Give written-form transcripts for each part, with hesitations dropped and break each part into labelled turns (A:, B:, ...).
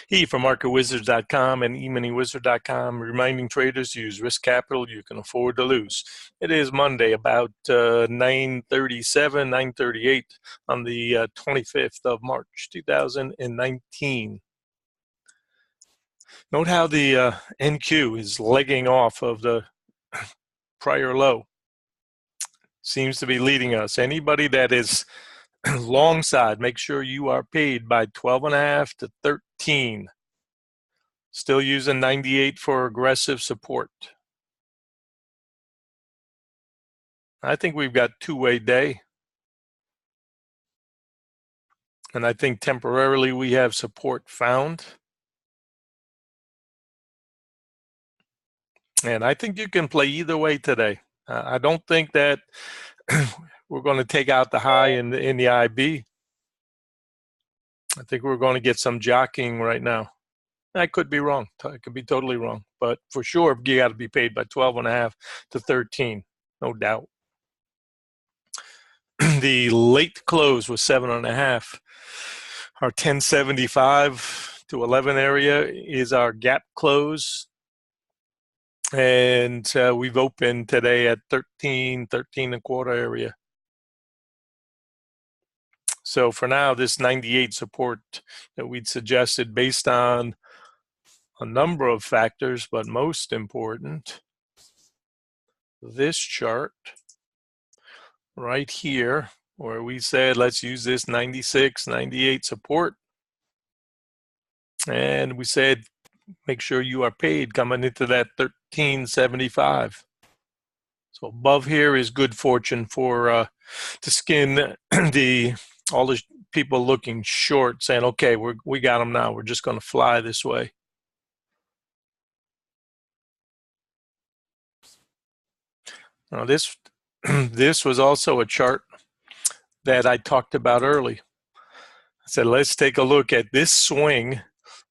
A: He from MarketWizards.com and eMoneyWizard.com, reminding traders to use risk capital you can afford to lose. It is Monday, about 9:37, 9:38 on the 25th of March, 2019. Note how the NQ is legging off of the prior low. Seems to be leading us. Anybody that is long side, make sure you are paid by 12.5 to 13. Still using 98 for aggressive support. I think we've got two-way day. And I think temporarily we have support found. And I think you can play either way today. I don't think that we're going to take out the high in the IB. I think we're going to get some jockeying right now. I could be wrong. I could be totally wrong. But for sure, you got to be paid by 12.5 to 13, no doubt. The late close was 7.5. Our 1075 to 11 area is our gap close. And we've opened today at 13 and a quarter area. So for now, this 98 support that we'd suggested based on a number of factors, but most important, this chart right here, where we said, let's use this 96, 98 support. And we said, make sure you are paid coming into that 1375. So above here is good fortune for to skin all the people looking short, saying, okay, we got them now. We're just going to fly this way. Now this was also a chart that I talked about early. I said, let's take a look at this swing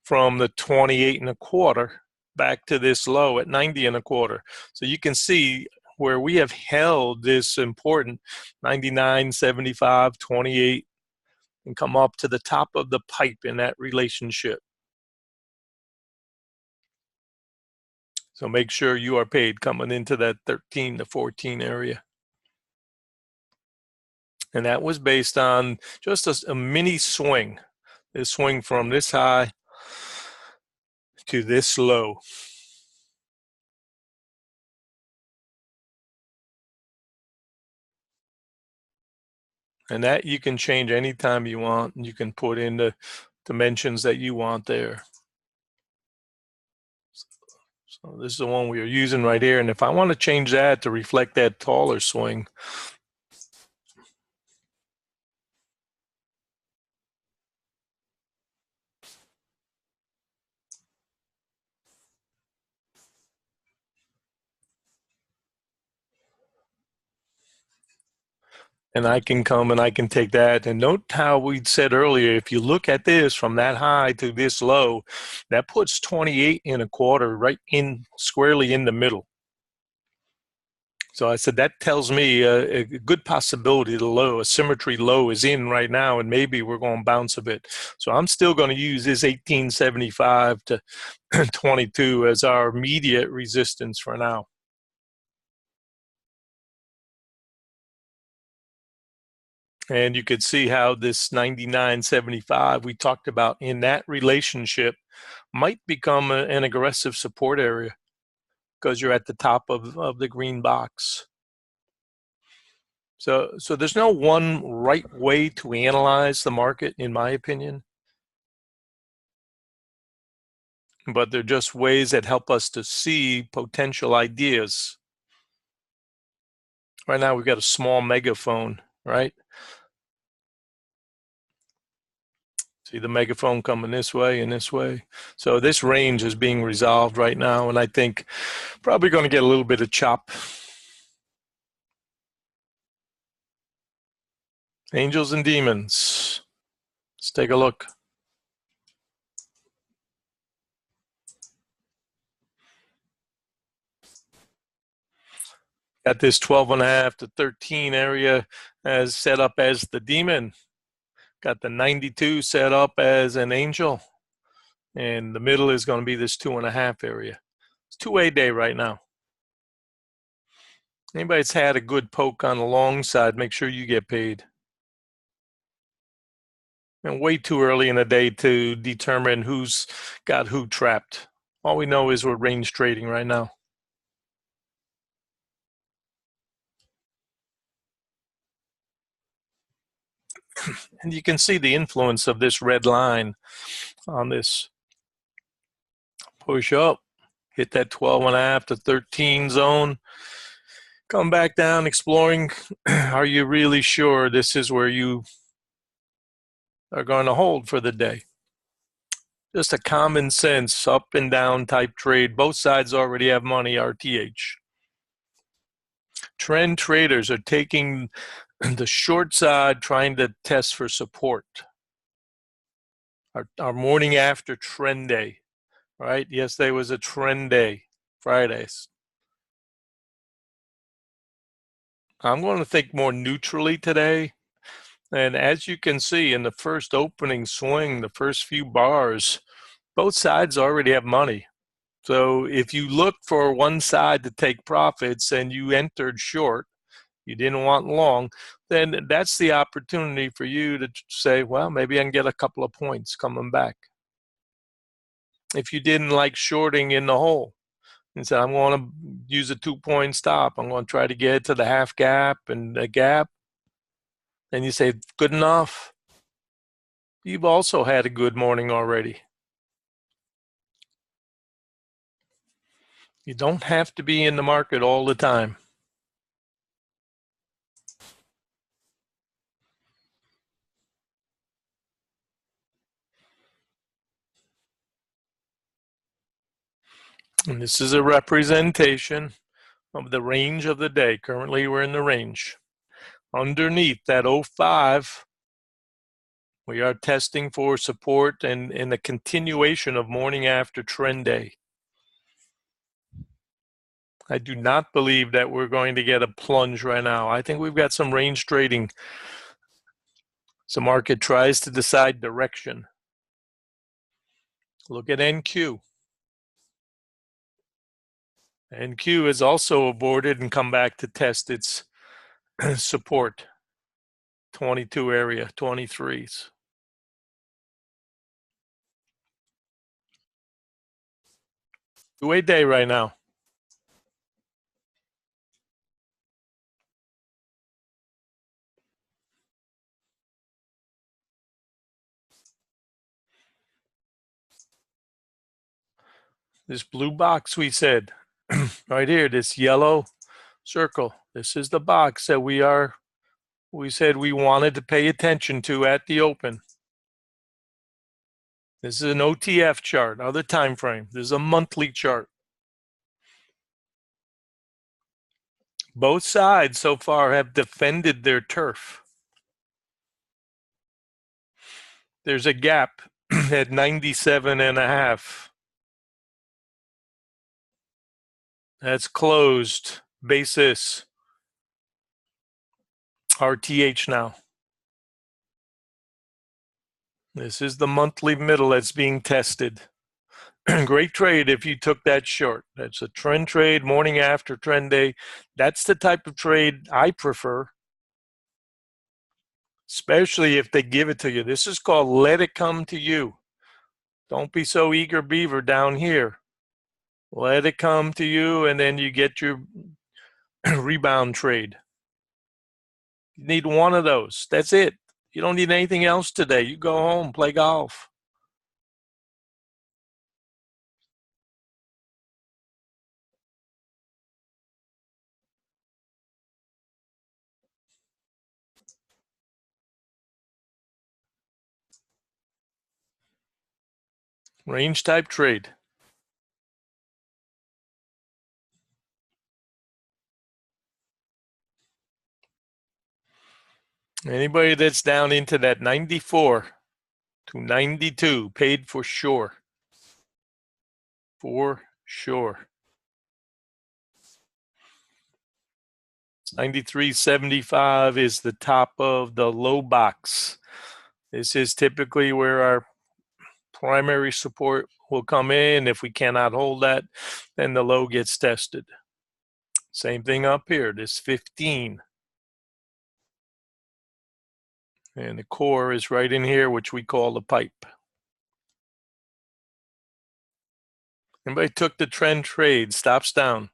A: from the 28 and a quarter back to this low at 90 and a quarter. So you can see where we have held this important 99, 75, 28 and come up to the top of the pipe in that relationship. So make sure you are paid coming into that 13 to 14 area. And that was based on just a mini swing. This swing from this high to this low. And that you can change anytime you want. And you can put in the dimensions that you want there. So this is the one we are using right here. And if I want to change that to reflect that taller swing, and I can come and I can take that. And note how we said earlier, if you look at this from that high to this low, that puts 28 and a quarter right in squarely in the middle. So I said that tells me a good possibility the low, a symmetry low is in right now, and maybe we're going to bounce a bit. So I'm still going to use this 1875 to 22 as our immediate resistance for now. And you could see how this 99.75 we talked about in that relationship might become an aggressive support area because you're at the top of the green box. So there's no one right way to analyze the market, in my opinion. But they're just ways that help us to see potential ideas. Right now we've got a small megaphone, right? See the megaphone coming this way and this way. So this range is being resolved right now, and I think probably going to get a little bit of chop. Angels and demons. Let's take a look. Got this 12.5 to 13 area as set up as the demon. Got the 92 set up as an angel, and the middle is going to be this 2.5 area. It's 2A day right now. Anybody that's had a good poke on the long side, make sure you get paid. And way too early in the day to determine who's got who trapped. All we know is we're range trading right now. And you can see the influence of this red line on this push up, hit that 12.5 to 13 zone, come back down, exploring. Are you really sure this is where you are going to hold for the day? Just a common sense up and down type trade. Both sides already have money, RTH. Trend traders are taking the short side, trying to test for support. Our morning after trend day, right? Yesterday was a trend day, Fridays. I'm going to think more neutrally today. And as you can see in the first opening swing, the first few bars, both sides already have money. So if you look for one side to take profits and you entered short, you didn't want long, then that's the opportunity for you to say, well, maybe I can get a couple of points coming back. If you didn't like shorting in the hole and said, I'm going to use a 2-point stop, I'm going to try to get to the half gap and a gap, and you say, good enough, you've also had a good morning already. You don't have to be in the market all the time. And this is a representation of the range of the day. Currently, we're in the range. Underneath that 05, we are testing for support and a continuation of morning after trend day. I do not believe that we're going to get a plunge right now. I think we've got some range trading. So market tries to decide direction. Look at NQ. NQ is also aborted and come back to test its support. 22 area, 23s. Two-way day right now. This blue box we said, right here, this yellow circle. This is the box that we said we wanted to pay attention to at the open. This is an OTF chart, other time frame. This is a monthly chart. Both sides so far have defended their turf. There's a gap at 97.5. That's closed. Basis. RTH now. This is the monthly middle that's being tested. Great trade if you took that short. That's a trend trade, morning after trend day. That's the type of trade I prefer, especially if they give it to you. This is called let it come to you. Don't be so eager beaver down here. Let it come to you, and then you get your rebound trade. You need one of those. That's it. You don't need anything else today. You go home, play golf. Range type trade. Anybody that's down into that 94 to 92 paid for sure. For sure. 93.75 is the top of the low box. This is typically where our primary support will come in. If we cannot hold that, then the low gets tested. Same thing up here, this 15. And the core is right in here, which we call the pipe. Anybody took the trend trade, stops down.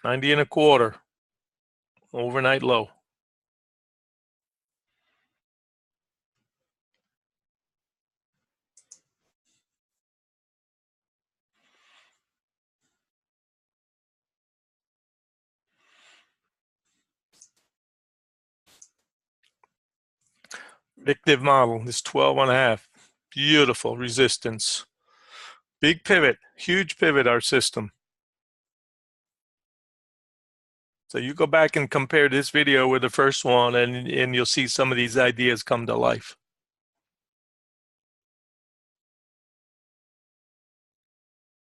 A: 90 and a quarter, overnight low. Predictive model, this 12 and a half, beautiful resistance. Big pivot, huge pivot, our system. So you go back and compare this video with the first one and you'll see some of these ideas come to life.